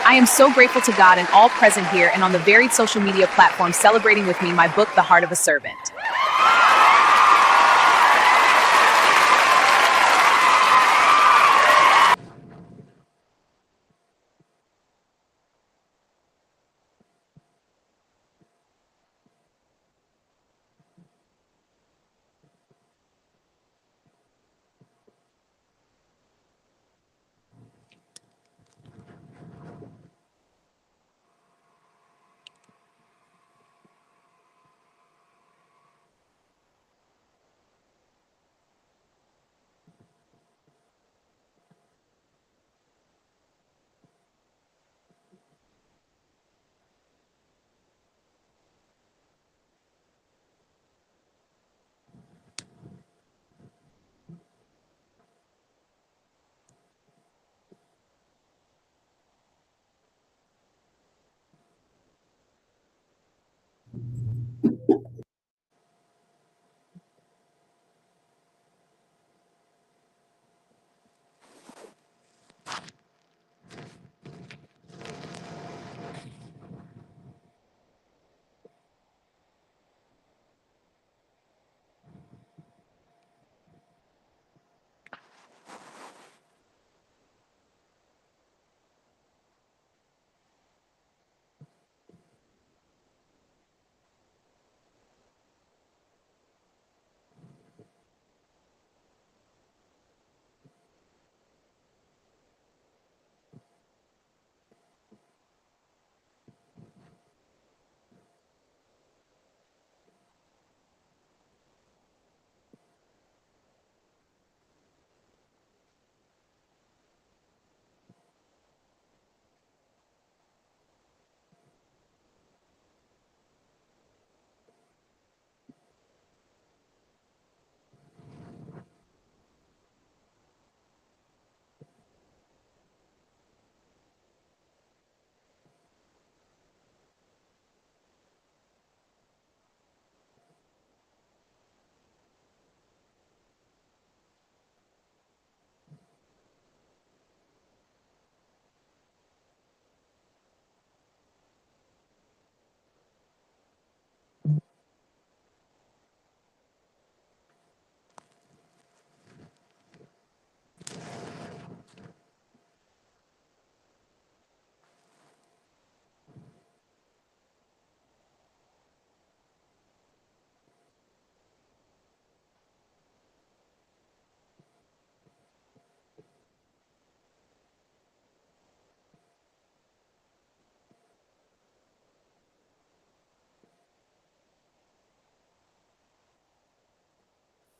I am so grateful to God and all present here and on the varied social media platforms celebrating with me my book, The Heart of a Servant.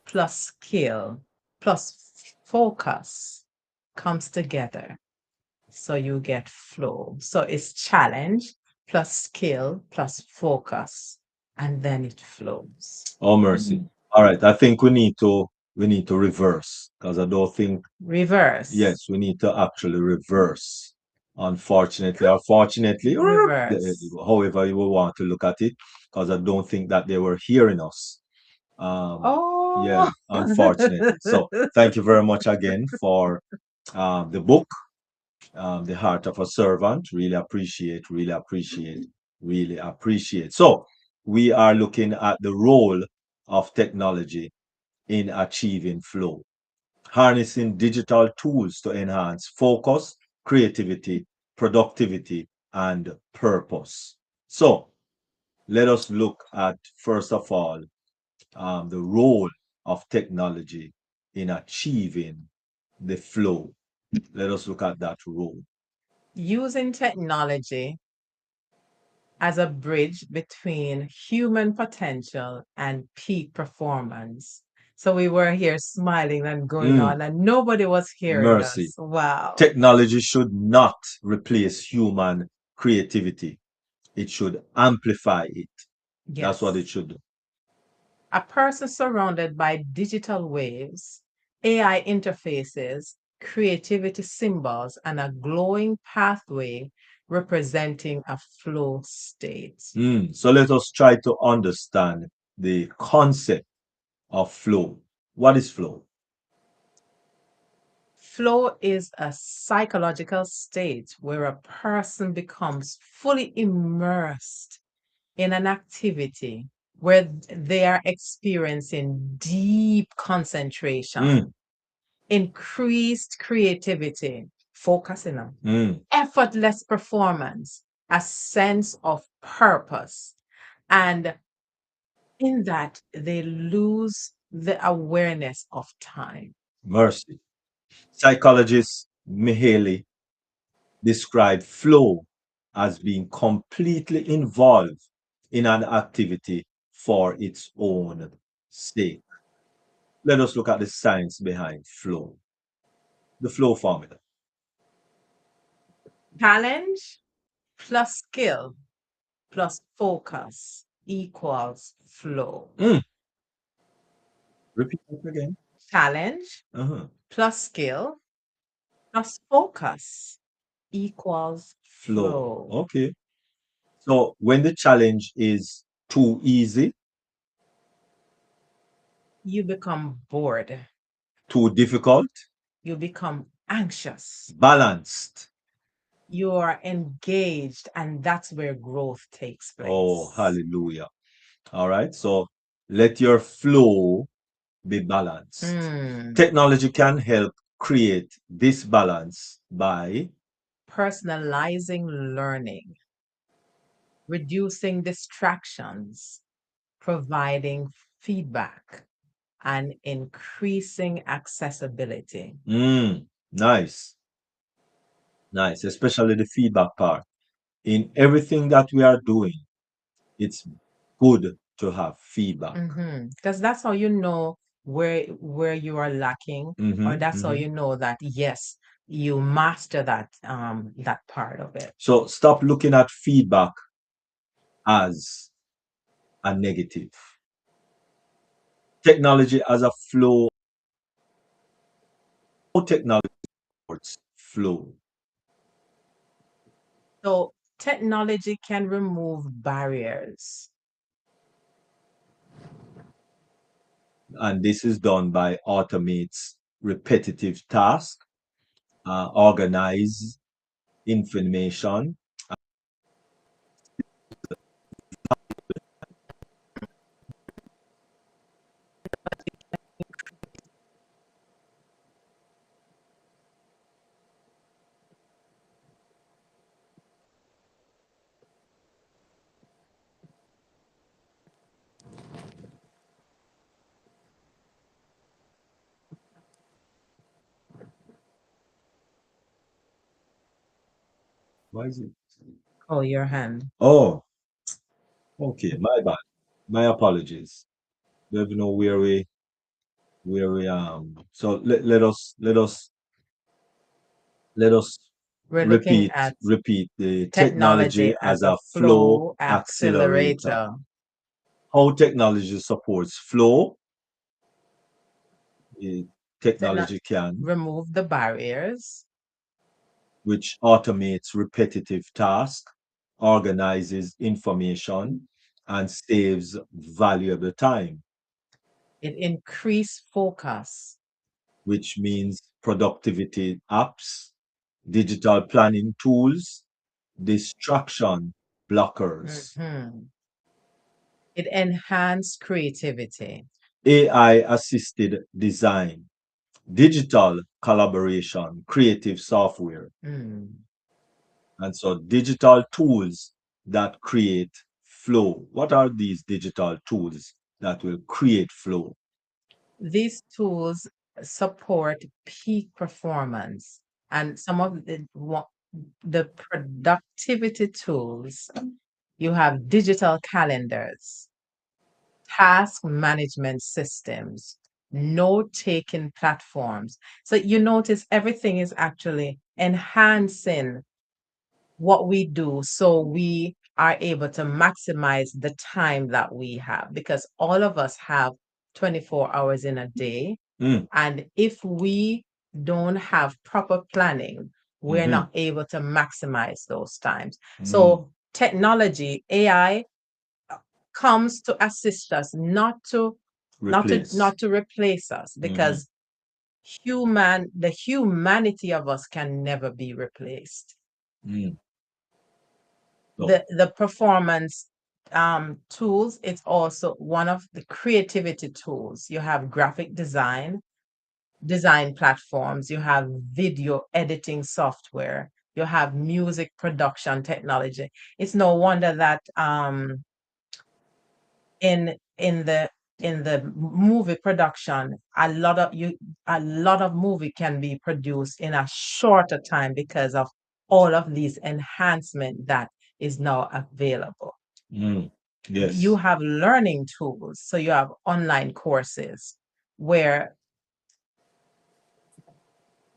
plus skill plus focus comes together. So you get flow. So it's challenge plus skill plus focus, and then it flows. Oh mercy. All right. I think we need to reverse because I don't think Reverse. yes, we need to actually reverse. Unfortunately, or fortunately, or Reverse. however you will want to look at it, because I don't think that they were hearing us. Yeah, Oh. unfortunately. So thank you very much again for the book, The Heart of a Servant. Really appreciate, really appreciate, really appreciate. So we are looking at the role of technology in achieving flow, harnessing digital tools to enhance focus, creativity, productivity, and purpose. So let us look at, first of all, the role of technology in achieving the flow. Let us look at that role. Using technology as a bridge between human potential and peak performance. So we were here smiling and going Mm, on, and nobody was hearing mercy. us. Wow. Technology should not replace human creativity. It should amplify it. That's what it Yes. should do. A person surrounded by digital waves, AI interfaces, creativity symbols, and a glowing pathway representing a flow state. So let us try to understand the concept of flow. What is flow? Flow is a psychological state where a person becomes fully immersed in an activity where they are experiencing deep concentration, Mm, increased creativity, focusing on mm. effortless performance, a sense of purpose. And in that, they lose the awareness of time. Mercy. Psychologist Mihaly described flow as being completely involved in an activity for its own sake. Let us look at the science behind flow. The flow formula. Challenge plus skill plus focus equals flow. Repeat that again. Challenge Uh-huh. plus skill plus focus equals Flow. flow. Okay. So when the challenge is too easy, You become bored. too difficult, You become anxious. balanced. You are engaged, and that's where growth takes Oh, place. hallelujah. All right. So let your flow be balanced. Technology can help create this balance by Personalizing learning, reducing distractions, providing feedback, and increasing accessibility. nice, nice, especially the feedback part. In everything that we are doing, it's good to have feedback. Because that's how you know where you are lacking, or that's how you know that yes, you master that part of it. So stop looking at feedback as a negative. Technology as a flow, technology supports flow. So technology can remove barriers. And this is done by automates repetitive tasks, organize information. Why is it? Oh, your hand. Oh, okay, my bad. My apologies. Don't know where we. So let us We're looking repeat at repeat the technology technology as as a a flow flow accelerator. accelerator. How technology supports flow. eh, Techno- Technology can, remove the barriers. which automates repetitive tasks, organizes information, and saves valuable time, It increase focus. which means productivity apps, digital planning tools, distraction blockers, Mhm. It enhance creativity. AI assisted design, digital collaboration, creative software. Mm. And so digital tools that create flow. What are these digital tools that will create flow? These tools support peak performance, and some of the productivity tools. You have digital calendars, task management systems, note-taking platforms. So you notice everything is actually enhancing what we do so we are able to maximize the time that we have, because all of us have 24 hours in a day. Mm, And if we don't have proper planning, we're not able to maximize those times. So technology, AI, comes to assist us, not to replace. replace us, because the humanity of us can never be replaced. Mm. So, The performance tools, it's also one of the creativity tools. You have graphic design platforms, you have video editing software, you have music production technology. It's no wonder that in in the movie production, a lot of movie can be produced in a shorter time because of all of these enhancement that is now available. mm, You yes. have learning tools, so you have online courses where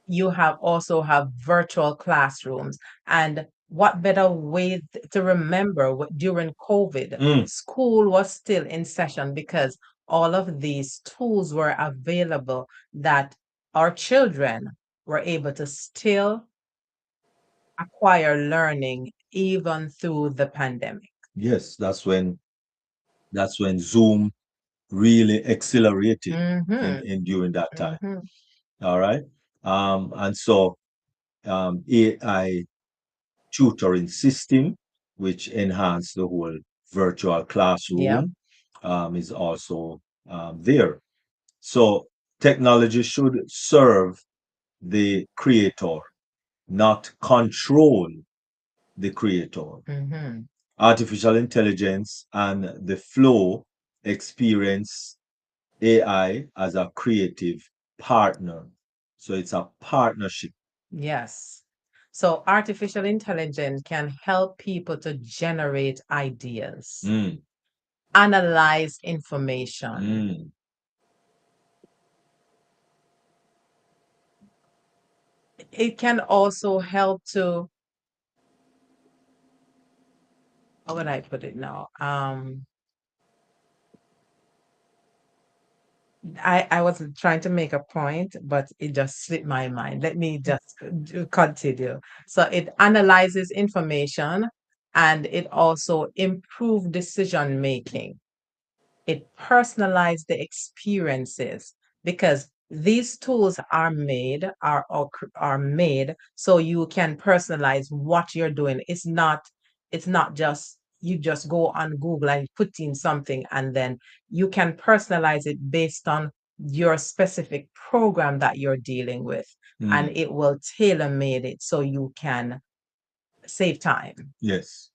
you have also have virtual classrooms. And what better way to remember during COVID, Mm, school was still in session because all of these tools were available that our children were able to still acquire learning even through the pandemic. yes, that's when Zoom really accelerated Mm-hmm. in during that time. Mm-hmm. All right. And so AI tutoring system, which enhance the whole virtual Yep. classroom, is also there. So technology should serve the creator, not control the creator. Mm-hmm. Artificial intelligence and the flow experience AI as a creative partner. So it's a partnership. Yes. So artificial intelligence can help people to generate ideas, Mm, analyze information. mm, It can also help to, how would I put it now? I wasn't trying to make a point, but it just slipped my mind. Let me just continue. So it analyzes information and it also improve decision making. It personalized the experiences because these tools are made so you can personalize what you're doing. It's not just you just go on Google and put in something and then you can personalize it based on your specific program that you're dealing with, and mm. it will tailor made it so you can save time. Yes.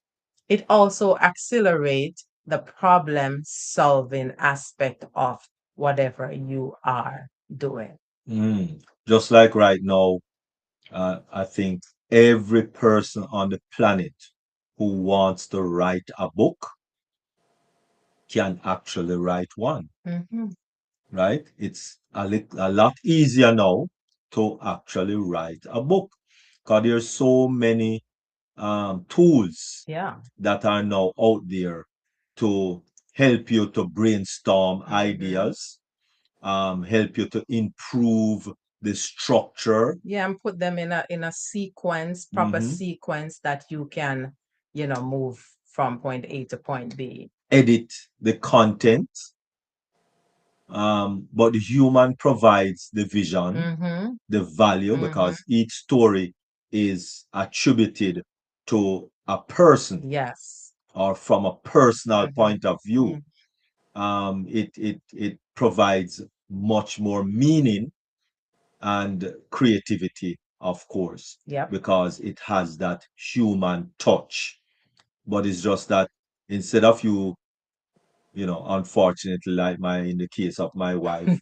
It also accelerates the problem solving aspect of whatever you are doing. Mm. Just like right now, I think every person on the planet who wants to write a book can actually write one, Mhm. right? It's a lot easier now to actually write a book because there's so many tools Yeah. that are now out there to help you to brainstorm Mhm. ideas, help you to improve the structure. Yeah, and put them in a sequence, proper Hmm. sequence that you can, move from point A to point B. Edit the content, but the human provides the vision, Mm-hmm. the value, Mm-hmm. because each story is attributed to a person Yes. or from a personal Mm-hmm. point of view. It provides much more meaning and creativity, of course, Yep. because it has that human touch. But it's just that instead of unfortunately, like my in the case of my wife,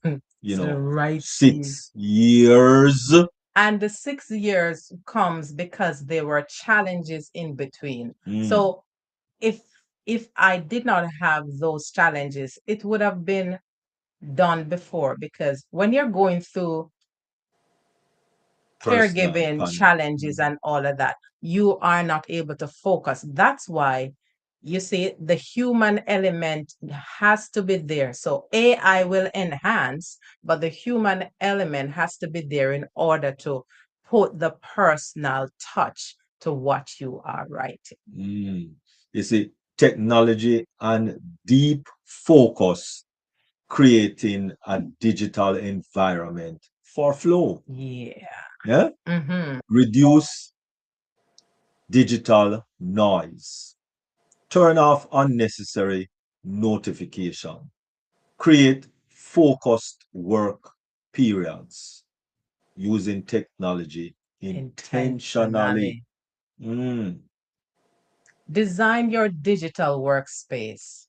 So right. 6 years. And the 6 years comes because there were challenges in between. Mm, So if I did not have those challenges, it would have been done before, because when you're going through personal caregiving fun. challenges Mhm. and all of that, you are not able to focus. That's why you see the human element has to be there. So AI will enhance, but the human element has to be there in order to put the personal touch to what you are writing. Mm. You see, technology and deep focus creating a digital environment for flow. Yeah. Yeah. Mm-hmm. Reduce digital noise. Turn off unnecessary notification. Create focused work periods using technology intentionally. Intentionally. Mm, Design your digital workspace.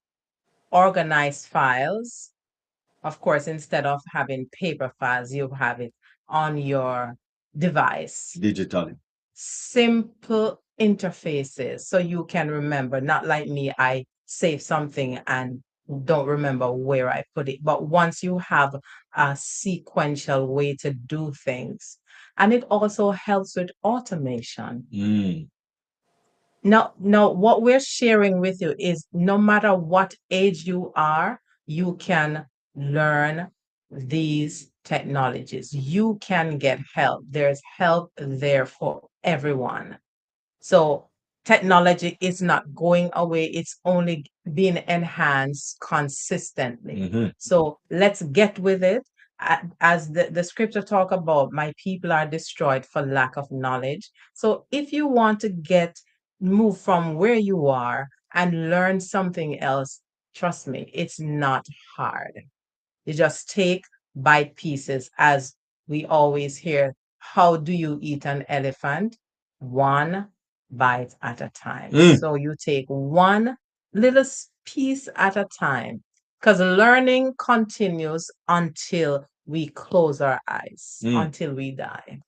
Organize files. Of course, instead of having paper files, you have it on your device. digitally. Simple interfaces so you can remember, not like me, I save something and don't remember where I put it. But once you have a sequential way to do things, and it also helps with automation. Mm, Now, what we're sharing with you is no matter what age you are, you can learn these technologies. You can get help. There's help there for everyone. So technology is not going away, it's only being enhanced consistently. mhm. So let's get with it. As the scripture talk about, my people are destroyed for lack of knowledge. So if you want to move from where you are and learn something else, trust me, it's not hard. You just take bite pieces, as we always hear. How do you eat an elephant? One bite at a time. Mm, So you take one little piece at a time, because learning continues until we close our eyes, mm. until we die.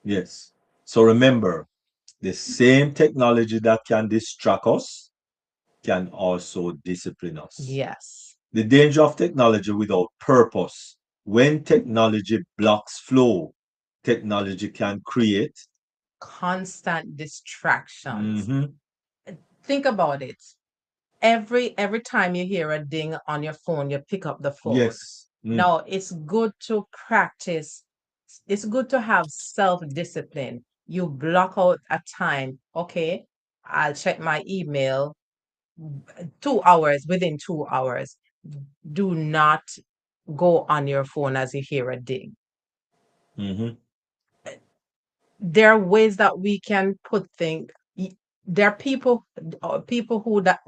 Yes. So remember, the same technology that can distract us can also discipline us. Yes. The danger of technology without purpose. When technology blocks flow, technology can create. Constant distractions. Mhm. Think about it. Every time you hear a ding on your phone, you pick up the phone. Yes. Mm, Now, it's good to practice. It's good to have self-discipline. You block out a time. Okay, I'll check my email 2 hours, within 2 hours. Do not go on your phone as you hear a ding. mhm. There are ways that we can put things. There are people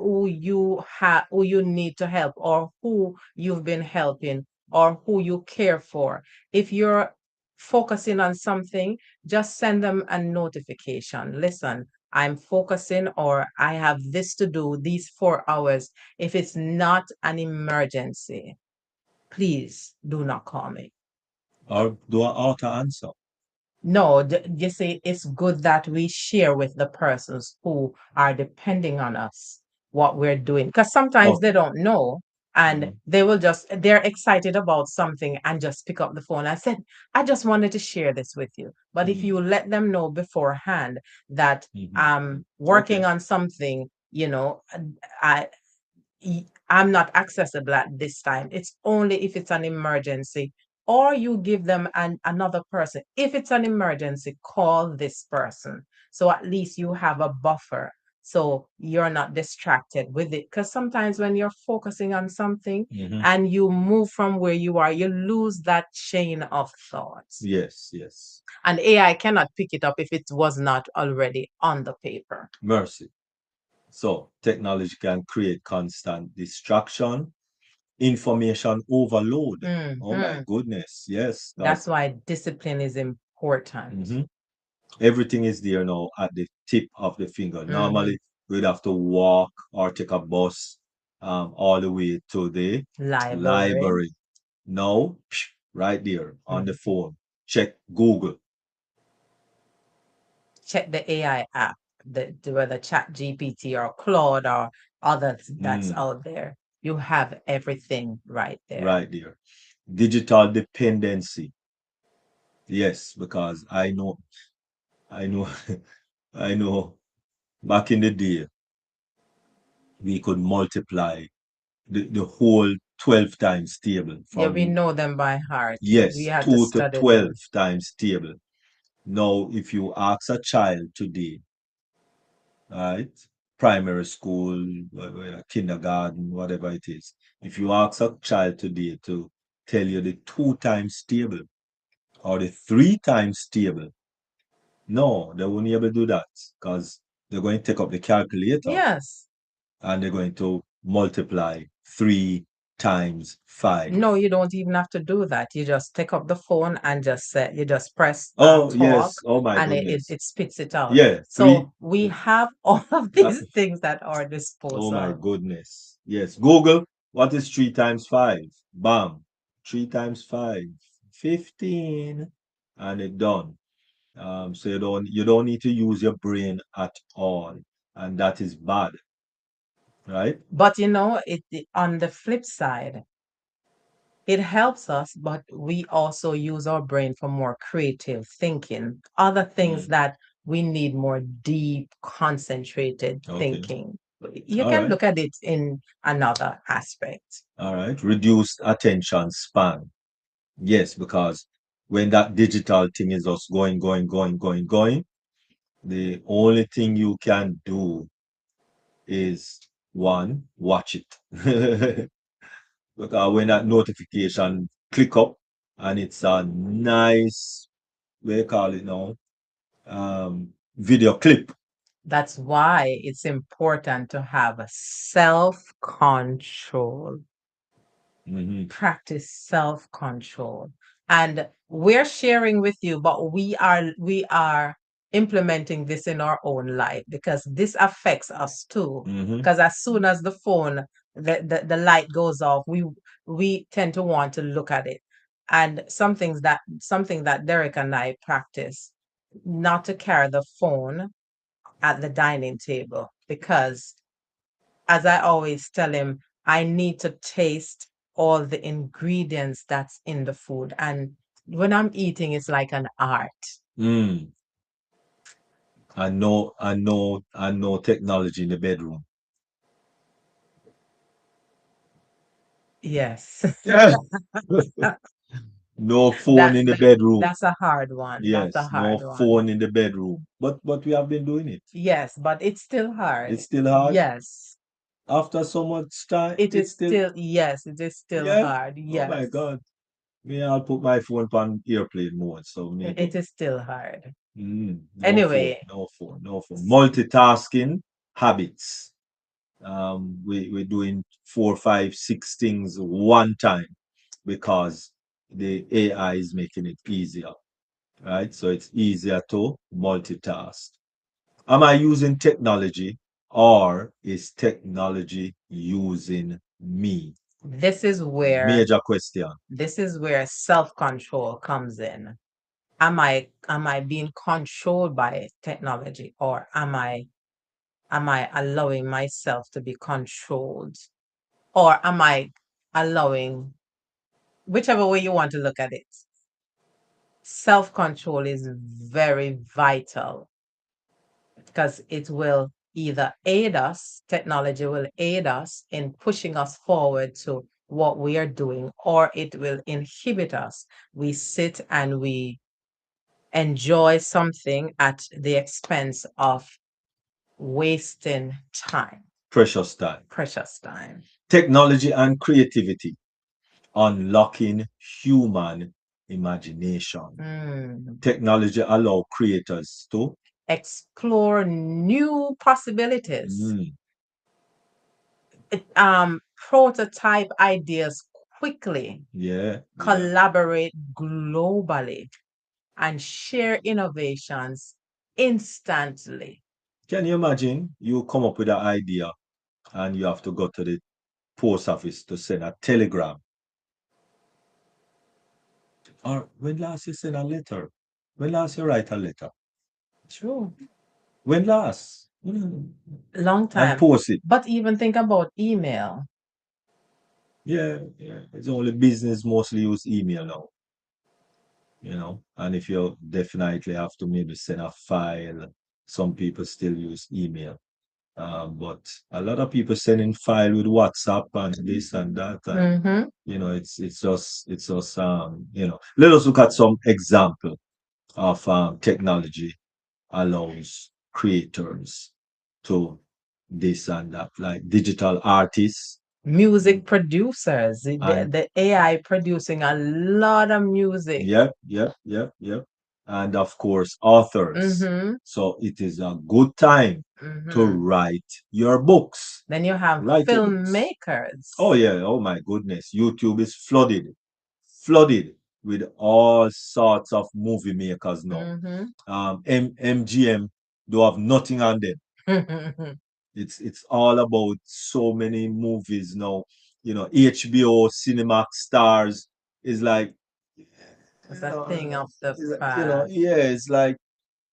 who you need to help, or who you've been helping, or who you care for. If you're focusing on something, just send them a notification. Listen, I'm focusing, or I have this to do these 4 hours. If it's not an emergency, please do not call me. Or do an auto answer. No, you see, it's good that we share with the persons who are depending on us what we're doing. Because sometimes they Okay. don't know, and Mhm. they're excited about something and just pick up the phone. I said, I just wanted to share this with you. But if Mhm. you let them know beforehand that Mhm. I'm Okay. working on something, I I'm not accessible at this time. It's only if it's an emergency, or you give them another person. If it's an emergency, call this person. So at least you have a buffer. So you're not distracted with it. Because sometimes when you're focusing on something Mhm. and you move from where you are, you lose that chain of thoughts. Yes, yes. And AI cannot pick it up if it was not already on the paper. Mercy. So technology can create constant distraction, information overload. Oh my Mhm. goodness. Yes. That's Because why discipline is important. everything is there now at the tip of the finger. Mhm. Normally, we'd have to walk or take a bus all the way to the Library. library. Now, right there on the Mhm. phone, check Google. Check the AI app, whether Chat GPT or Claude or others that's Mm, out there. You have everything right there. right there. Digital dependency. Yes, because I know, I know back in the day, we could multiply the whole 12 times table Yeah, we from, know them by heart. We yes, had to 2 to study 12 them. times table. Now, if you ask a child today, right, primary school, kindergarten, whatever it is, if you ask a child today to tell you the 2 times table, or the three times table. No, they won't be able to do that because they're going to take up the calculator Yes. and they're going to multiply 3 times 5. No, you don't even have to do that. You just take up the phone and just say, you just press Oh, talk, yes. Oh, my and it, goodness. it spits it out. Yeah, three. So we have all of uh, these things at our oh, my disposal. goodness. Yes. Google, what is 3 times 5? Bam. 3 times 5. 15. And it done. So you don't need to use your brain at all. And that is bad, right? But on the flip side, it helps us, but we also use our brain for more creative thinking, other things Mm, that we need more deep, concentrated okay. thinking. You All can right. look at it in another aspect. All right. Reduced attention span. Yes, because when that digital thing is just going, going, going, going, going, the only thing you can do is one, watch it. Because when that notification click up and it's a nice, what do you call it now? Video clip. That's why it's important to have a self-control. Mhm. Practice self-control. And we're sharing with you, but we are implementing this in our own life because this affects us too. Mhm. Because as soon as the phone, the light goes off, we tend to want to look at it. And something that Derek and I practice, not to carry the phone at the dining table, because as I always tell him, I need to taste all the ingredients that's in the food. And when I'm eating, it's like an art. Mm. I know technology in the bedroom. Yes. Yeah. No phone that, in the that bedroom. that's a hard one. That's a Yes, no hard one. phone in the bedroom. But we have been doing it. Yes, but it's still It's hard. still hard. Yes. After so much time, It it's is still, still, yes, it is still yeah. hard. Oh my Yes. God. Me, I'll put my phone on airplane mode. So me It go. is still hard. No phone, Anyway, no phone, no phone. Multitasking habits. We're doing 4, 5, 6 things one time because the AI is making it easier, right? So it's easier to multitask. Am I using technology or is technology using me? this is where Major question. this is where self-control comes in. Am I being controlled by technology, or am I allowing myself to be controlled, or am I allowing, whichever way you want to look at it, self-control is very vital because it will either aid us, technology will aid us in pushing us forward to what we are doing, or it will inhibit us. We sit and we enjoy something at the expense of wasting time, Precious time. precious time. Technology and creativity. Unlocking human imagination. Mm. Technology allow creators to Explore new possibilities. mm, Prototype ideas quickly, yeah, yeah. collaborate globally, and share innovations instantly. Can you imagine you come up with an idea and you have to go to the post office to send a telegram? Or when last you send a letter? When last you write a letter? True. When last? Long And time. post it. But even think about email. Yeah, yeah. It's only business mostly use email now. And if you definitely have to maybe send a file, some people still use email. But a lot of people sending file with WhatsApp and this and that, and Mm-hmm. it's just. Let us look at some example of technology allows creators to this and that, like digital artists. Music producers, And the AI producing a lot of music. yep. And of course, authors. Mm-hmm. So it is a good time to Mm-hmm. write your books. Then you have Write your books. Oh filmmakers. yeah, oh my goodness. YouTube is flooded with all sorts of movie makers now. Mm-hmm. MGM do have nothing on them. It's all about so many movies now. HBO, Cinemax Stars is like, It's a thing of the past. yeah, it's like,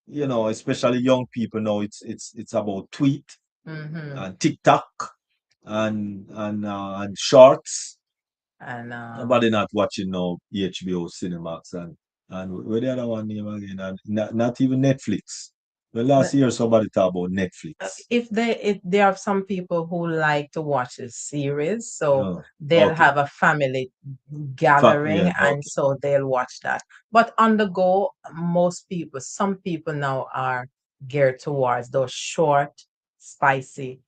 especially young people now. It's about tweet Mm-hmm. and TikTok and shorts. And Nobody not watching no HBO, Cinemax, and where the other one name again, and not even Netflix. The last but year somebody talked about Netflix. if there are some people who like to watch a series, so Oh, they'll okay. have a family gathering, Yeah, and okay. so they'll watch that. But on the go, some people now are geared towards those short, spicy.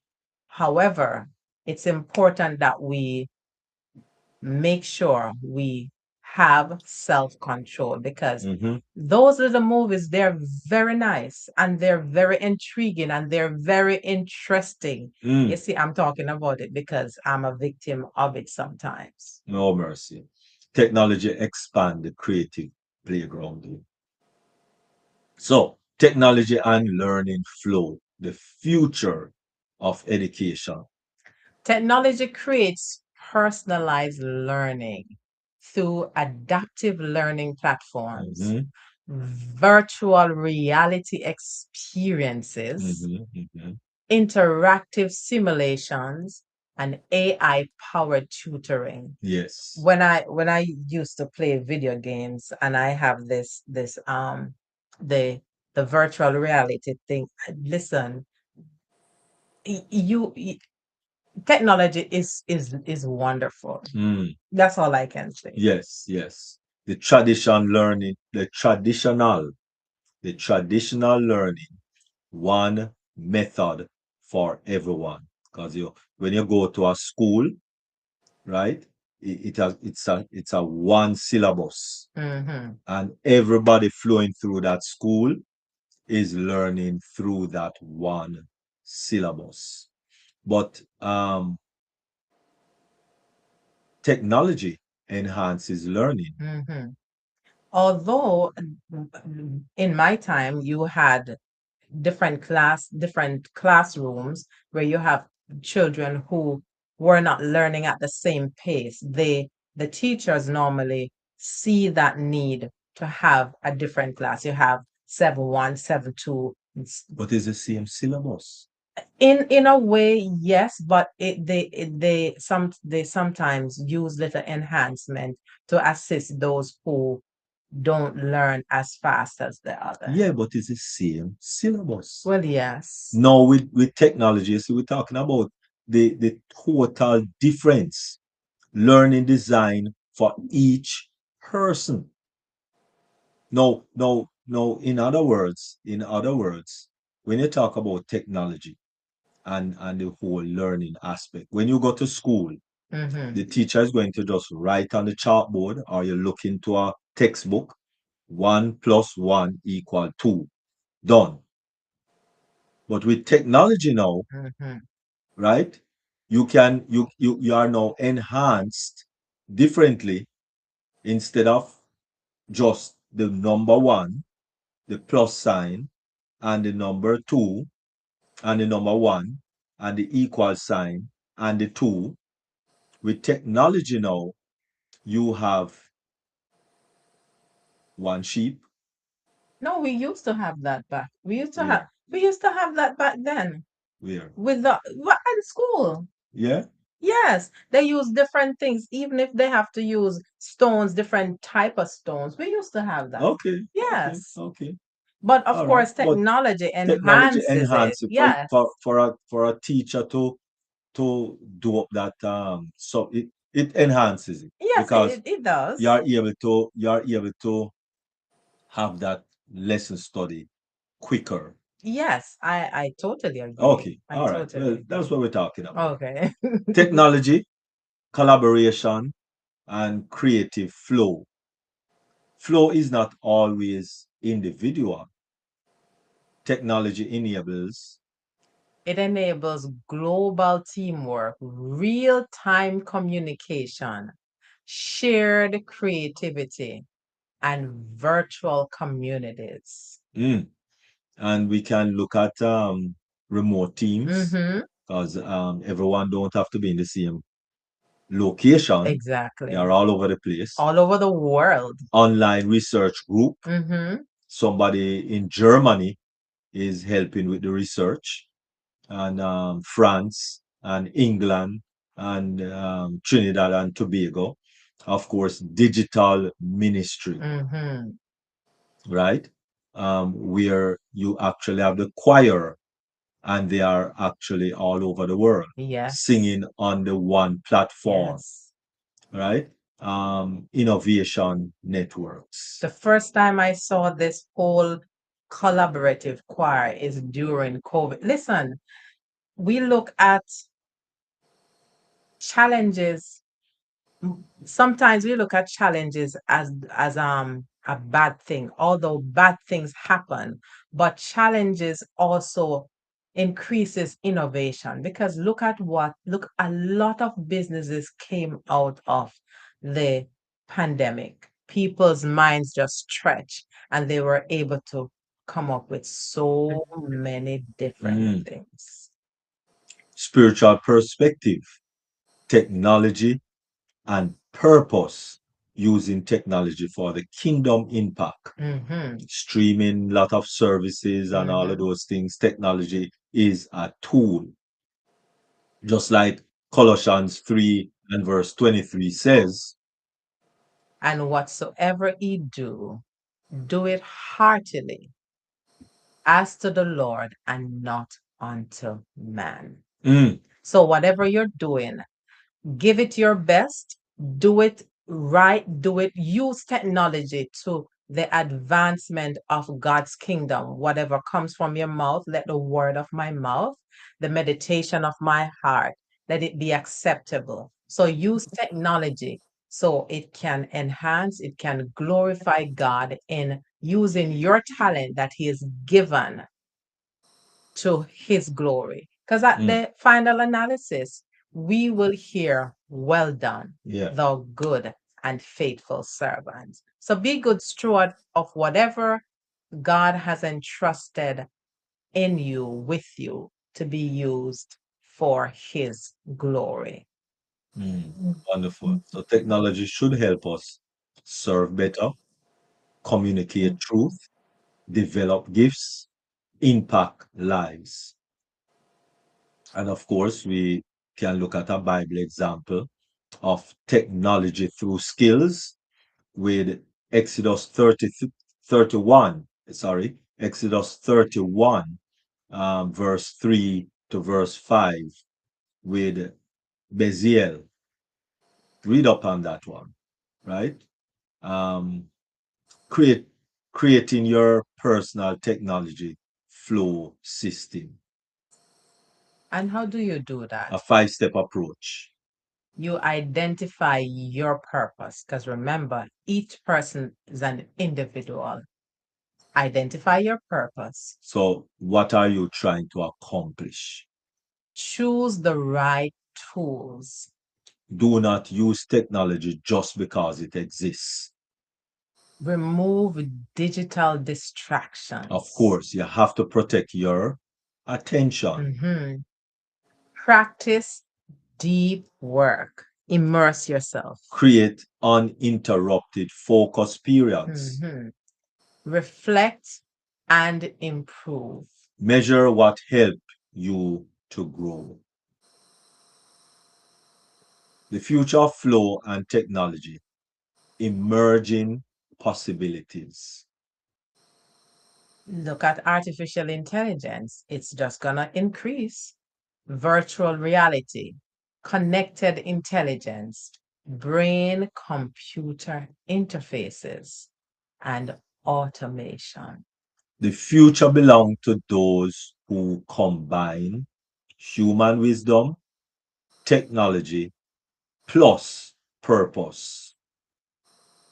However, it's important that we make sure we have self-control, because Mm-hmm. those little movies, they're very nice and they're very intriguing and they're very interesting. You Mm, see, I'm talking about it because I'm a victim of it sometimes. no mercy. Technology expand the creative playground. So, technology and learning flow, the future of education. Technology creates personalized learning through adaptive learning platforms, Mm-hmm, virtual reality experiences, mm-hmm, mm-hmm. interactive simulations, and AI powered tutoring. Yes. When I used to play video games, and I have this the the virtual reality thing. Listen, technology is wonderful. Mm. That's all I can say. Yes. The traditional learning, one method for everyone. Because when you go to a school, right, it's a one syllabus, Mm-hmm. and everybody flowing through that school is learning through that one syllabus. But technology enhances learning. Mm-hmm. Although in my time you had different classrooms where you have children who were not learning at the same pace. The teachers normally see that need to have a different class. You have 7-1, 7-2. But it's the same syllabus. In a way, yes, but they sometimes use little enhancement to assist those who don't learn as fast as the other. Yeah, but it's the same syllabus. Well, yes. Now with technology, so we're talking about the total difference. Learning design for each person. No. In other words, when you talk about technology and the whole learning aspect, when you go to school, Mm-hmm. the teacher is going to just write on the chalkboard, or you look into a textbook, 1 + 1 = 2. Done. But with technology now, Mm-hmm. right? You are now enhanced differently. Instead of just the number one, the plus sign, and the number two, and the number one, and the equal sign, and the two. With technology now, you have one sheep. No, we used to have that back. Where? We used to have that back then Where? with the what in school. Yeah? Yes, they use different things, even if they have to use stones, different type of stones. We used to have that. Okay. Yes. Okay. But of All right. course, But technology technology enhances it. enhances for Yes. for for a for a teacher to do that, so it enhances it, Yes, because it does. you're able to have that lesson study quicker. Yes, I totally agree. Okay, I all right. totally Well, that's agree. what we're talking about. Okay. Technology collaboration, and creative flow. Flow is not always individual. Technology enables. It enables global teamwork, real time communication, shared creativity, and virtual communities. Mm. And we can look at remote teams Mm-hmm. because everyone don't have to be in the same location. They Exactly. are all over the place. All over the world. Online research group. Mm-hmm. Somebody in Germany is helping with the research, and France and England and Trinidad and Tobago. Of course, digital ministry, Mm-hmm. right? Where you actually have the choir and they are actually all over the world Yes. singing on the one platform, Yes. right? Innovation networks. The first time I saw this whole collaborative choir is during COVID. Listen, we look at challenges. Sometimes we look at challenges as a bad thing, although bad things happen, but challenges also increases innovation because look, a lot of businesses came out of the pandemic. People's minds just stretched and they were able to come up with so many different Mm. things. Spiritual perspective, technology, and purpose, using technology for the kingdom impact. Mm-hmm. Streaming, lot of services, and all of Mm-hmm. those things. Technology is a tool, just like Colossians 3 and verse 23 says. And whatsoever ye do, do it heartily as to the Lord and not unto man. Mm, So, whatever you're doing, give it your best, do it right, do it, use technology to the advancement of God's kingdom. Whatever comes from your mouth, let the word of my mouth, the meditation of my heart, let it be acceptable. So use technology so it can enhance, it can glorify God in using your talent that He has given to his glory. Because at mm, the final analysis, we will hear, well done, yeah. thou good and faithful servant. So be good steward of whatever God has entrusted in you, with you, to be used for his glory. Wonderful. So technology should help us serve better, communicate truth, develop gifts, impact lives. And of course, we can look at a Bible example of technology through skills with Exodus 31, Exodus 31, verse 3 to verse 5, with Beziel. Read up on that one, right? Um, create Creating your personal technology flow system, And how do you do that? a 5-step approach. You identify your purpose, because remember, each person is an individual. Identify your purpose. So, what are you trying to accomplish? Choose the right tools. Do not use technology just because it exists. Remove digital Of distractions. course, you have to protect your attention. Mhm. Practice deep work. Immerse yourself. Create uninterrupted focus periods. Mhm. Reflect and improve. Measure what helped you to grow. The future of flow and technology, emerging possibilities. Look at artificial intelligence. It's just going to increase. Virtual reality, connected intelligence, brain computer interfaces, and automation. The future belongs to those who combine human wisdom, technology, plus purpose.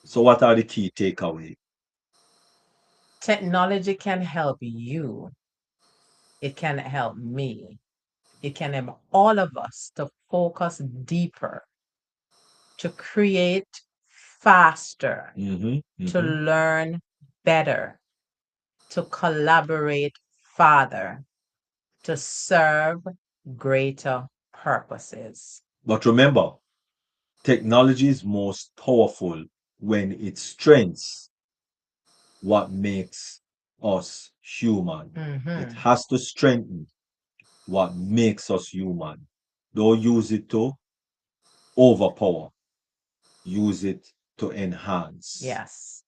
So, what are the key takeaways? Technology can help you, it can help me, it can help all of us to focus deeper, to create faster, Mm-hmm, to mm-hmm. learn better, to collaborate farther, to serve greater purposes. But remember, technology is most powerful when it strengthens what makes us human. It Mhm. has to strengthen what makes us human. Don't use it to overpower, use it to enhance. Yes.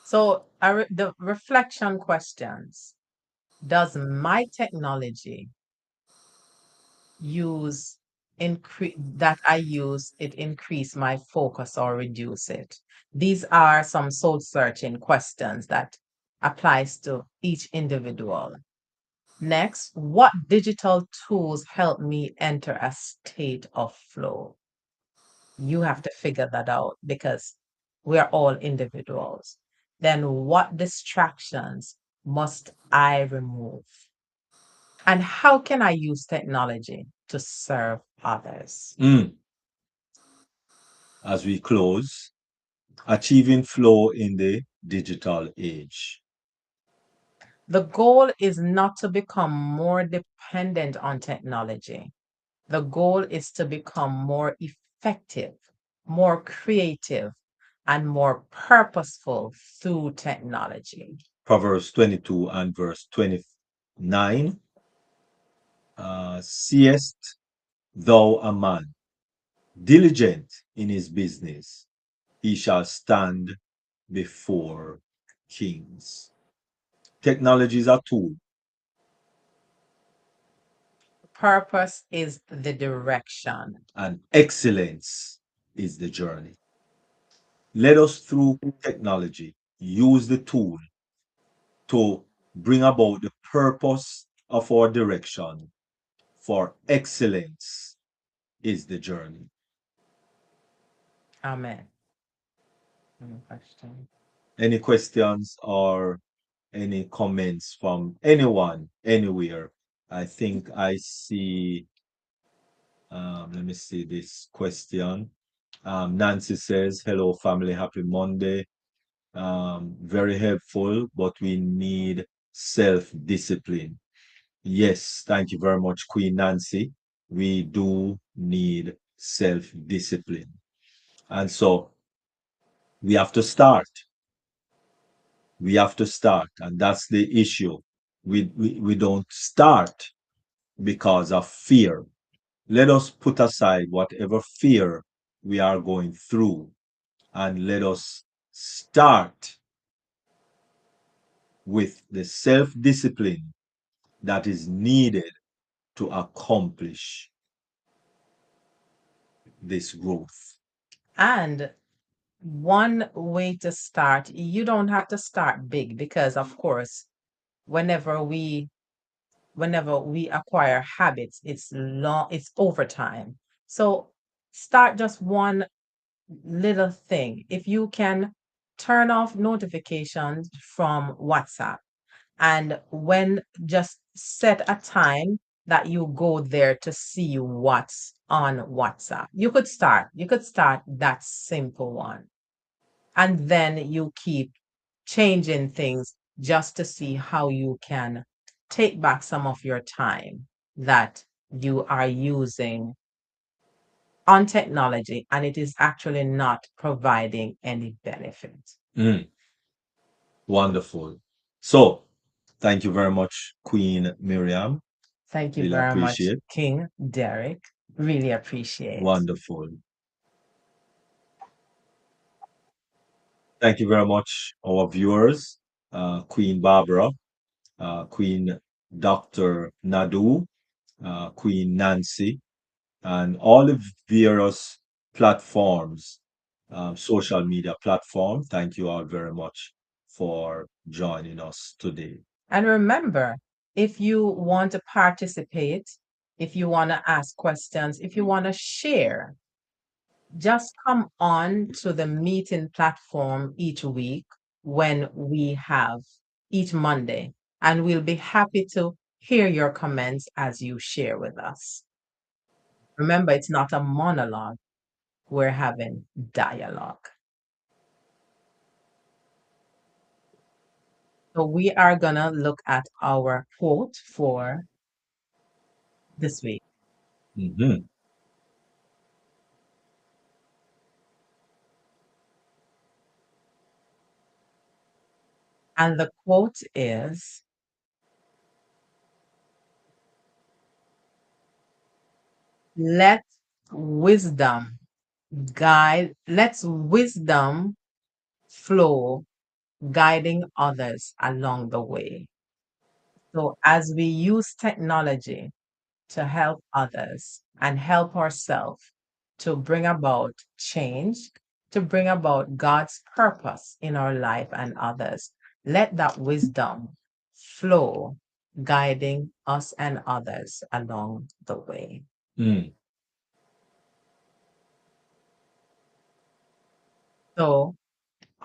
So the reflection questions. Does my technology use increase that I use it increase my focus or reduce it? These are some soul searching questions that applies to each individual. Next, what digital tools help me enter a state of flow? You have to figure that out because we are all individuals. Then, what distractions must I remove? And how can I use technology to serve others? Mm. As we close, achieving flow in the digital age. The goal is not to become more dependent on technology. The goal is to become more effective, more creative, and more purposeful through technology. Proverbs 22 and verse 29. Seest thou a man diligent in his business, he shall stand before kings. Technology is a tool, Purpose is the direction. and excellence is the journey. Let us, through technology, use the tool to bring about the purpose of our direction, for excellence is the journey. Amen. Any question? Any questions or any comments from anyone, anywhere? I think I see, let me see this question. Nancy says, hello, family, happy Monday. Very helpful, but we need self-discipline. Yes, thank you very much, Queen Nancy. We do need self-discipline. And so we have to start. We have to start. And that's the issue. We don't start because of fear. Let us put aside whatever fear we are going through and let us start with the self discipline that is needed to accomplish this growth. And one way to start, you don't have to start big because, of course, whenever we acquire habits, it's over time. So start just one little thing. If you can turn off notifications from WhatsApp, and when just set a time that you go there to see what's on WhatsApp. You could start that simple one. And then you keep changing things just to see how you can take back some of your time that you are using on technology and it is actually not providing any benefit. Mm, wonderful. So, thank you very much, Queen Miriam. Thank you Really very much, appreciate. King Derek. Really appreciate. Wonderful. Thank you very much, our viewers, Queen Barbara, Queen Dr. Nadu, Queen Nancy, and all the various platforms, social media platform. Thank you all very much for joining us today. And remember, if you want to participate if you want to ask questions, if you want to share, just come on to the meeting platform each week when we have each Monday, and we'll be happy to hear your comments as you share with us. Remember, it's not a monologue, we're having dialogue. So we are going to look at our quote for this week. Mhm. And the quote is, let wisdom let wisdom flow, guiding others along the way. So as we use technology to help others and help ourselves to bring about change, to bring about God's purpose in our life and others, let that wisdom flow, guiding us and others along the way. Mm. So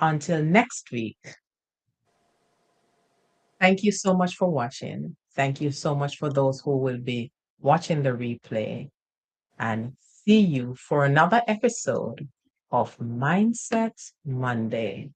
until next week, thank you so much for watching. Thank you so much for those who will be watching the replay. And see you for another episode of Mindset Monday.